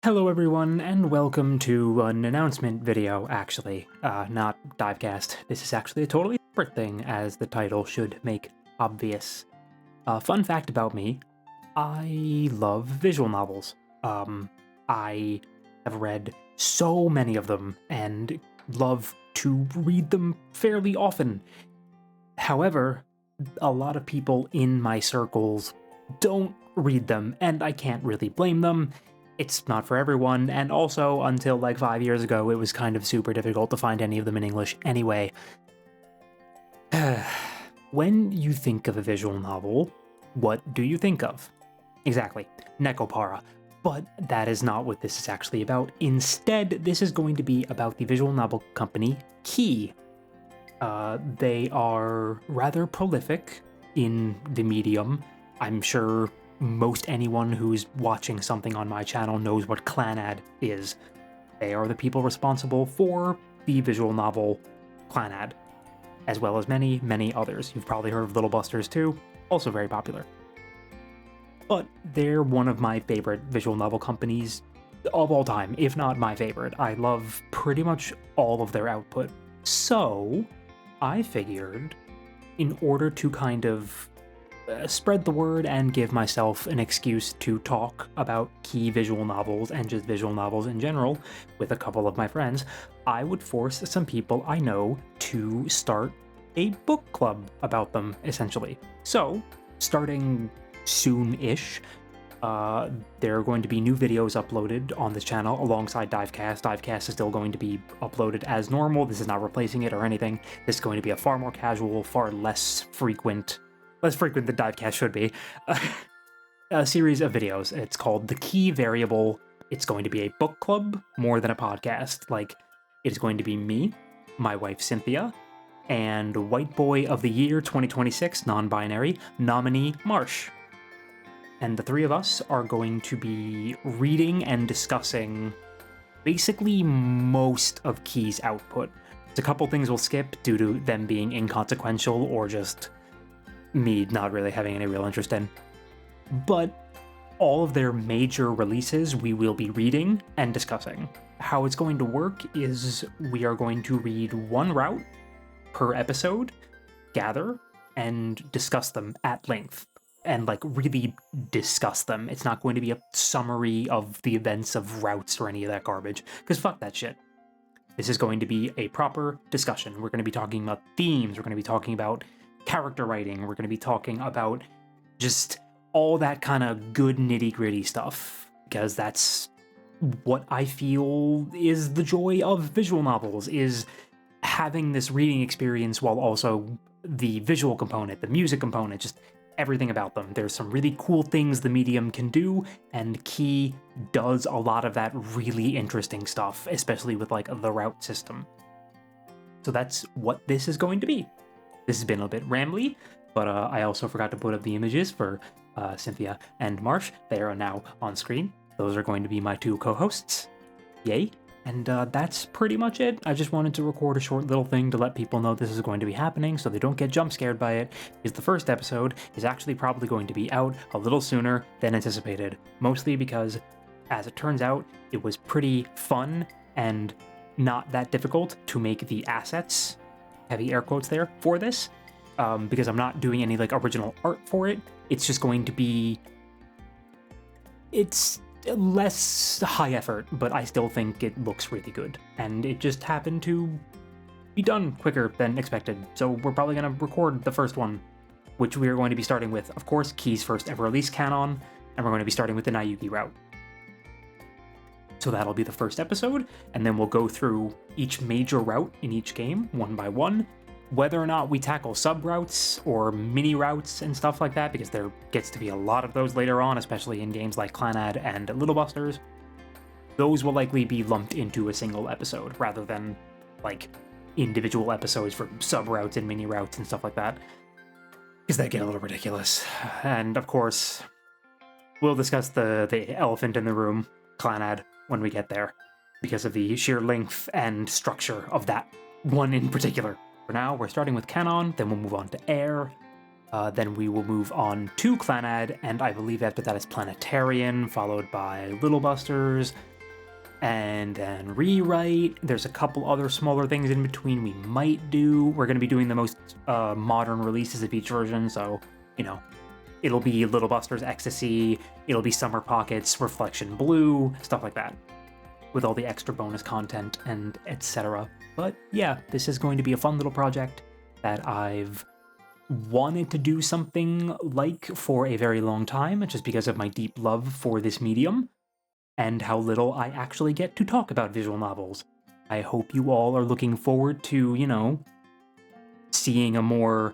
Hello everyone, and welcome to an announcement video, actually. Not Divecast. This is actually a totally separate thing, as the title should make obvious. Fun fact about me, I love visual novels. I have read so many of them, and love to read them fairly often. However, a lot of people in my circles don't read them, and I can't really blame them. It's not for everyone, and also, until like 5 years ago, it was kind of super difficult to find any of them in English anyway. When you think of a visual novel, what do you think of? Exactly, Nekopara. But that is not what this is actually about. Instead, this is going to be about the visual novel company Key. They are rather prolific in the medium. I'm sure most anyone who's watching something on my channel knows what Clannad is. They are the people responsible for the visual novel Clannad, as well as many, many others. You've probably heard of Little Busters too, also very popular. But they're one of my favorite visual novel companies of all time, if not my favorite. I love pretty much all of their output. So, I figured, in order to kind of spread the word and give myself an excuse to talk about Key visual novels and just visual novels in general with a couple of my friends, I would force some people I know to start a book club about them, essentially. So, starting soon-ish, there are going to be new videos uploaded on this channel alongside Divecast. Divecast is still going to be uploaded as normal. This is not replacing it or anything. This is going to be a far more casual, far less frequent than Divecast should be, a series of videos. It's called The Key Variable. It's going to be a book club more than a podcast. Like, it is going to be me, my wife Cynthia, and White Boy of the Year 2026 non-binary nominee Marsh. And the three of us are going to be reading and discussing basically most of Key's output. There's a couple things we'll skip due to them being inconsequential or just me not really having any real interest in. But all of their major releases we will be reading and discussing. How it's going to work is we are going to read one route per episode, gather, and discuss them at length. And like really discuss them. It's not going to be a summary of the events of routes or any of that garbage, because fuck that shit. This is going to be a proper discussion. We're going to be talking about themes, we're going to be talking about character writing, we're going to be talking about just all that kind of good nitty-gritty stuff, because that's what I feel is the joy of visual novels, is having this reading experience while also the visual component, the music component, just everything about them. There's some really cool things the medium can do, and Key does a lot of that really interesting stuff, especially with like the route system. So that's what this is going to be. This has been a bit rambly, but I also forgot to put up the images for Cynthia and Marsh. They are now on screen. Those are going to be my two co-hosts. Yay. And that's pretty much it. I just wanted to record a short little thing to let people know this is going to be happening so they don't get jump scared by it, because the first episode is actually probably going to be out a little sooner than anticipated, mostly because, as it turns out, it was pretty fun and not that difficult to make the assets, heavy air quotes there, for this, because I'm not doing any like original art for it. It's just going to be... it's less high effort, but I still think it looks really good, and it just happened to be done quicker than expected. So we're probably going to record the first one, which we are going to be starting with, of course, Key's first ever release canon, and we're going to be starting with the Nayuki route. So that'll be the first episode, and then we'll go through each major route in each game, one by one. Whether or not we tackle sub-routes or mini-routes and stuff like that, because there gets to be a lot of those later on, especially in games like Clannad and Little Busters, those will likely be lumped into a single episode, rather than, like, individual episodes for sub-routes and mini-routes and stuff like that, because they get a little ridiculous. And, of course, we'll discuss the elephant in the room, Clannad, when we get there, because of the sheer length and structure of that one in particular. For now, we're starting with Canon, then we'll move on to Air, Then we will move on to Clanad, and I believe after that is Planetarian, followed by Little Busters, and then Rewrite. There's a couple other smaller things in between we might do. We're going to be doing the most modern releases of each version, so, you know, it'll be Little Busters Ecstasy, it'll be Summer Pockets, Reflection Blue, stuff like that, with all the extra bonus content and etc. But yeah, this is going to be a fun little project that I've wanted to do something like for a very long time, just because of my deep love for this medium and how little I actually get to talk about visual novels. I hope you all are looking forward to, you know, seeing a more,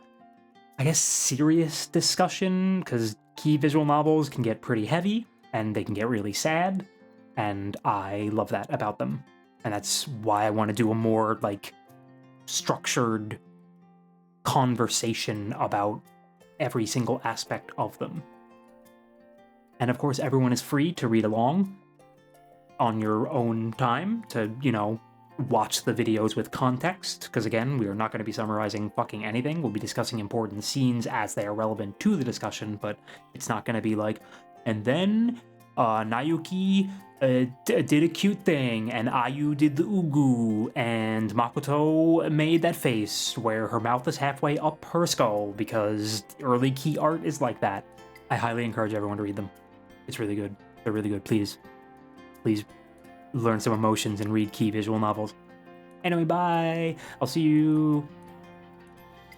I guess, serious discussion, because key visual novels can get pretty heavy and they can get really sad, and I love that about them. And that's why I want to do a more, like, structured conversation about every single aspect of them. And of course, everyone is free to read along on your own time, to, you know, watch the videos with context, because again, we are not going to be summarizing fucking anything. We'll be discussing important scenes as they are relevant to the discussion, but it's not going to be like, and then Nayuki did a cute thing, and Ayu did the ugu, and Makoto made that face where her mouth is halfway up her skull, because early key art is like that. I highly encourage everyone to read them. It's really good. They're really good. Please learn some emotions and read key visual novels. Anyway, bye! I'll see you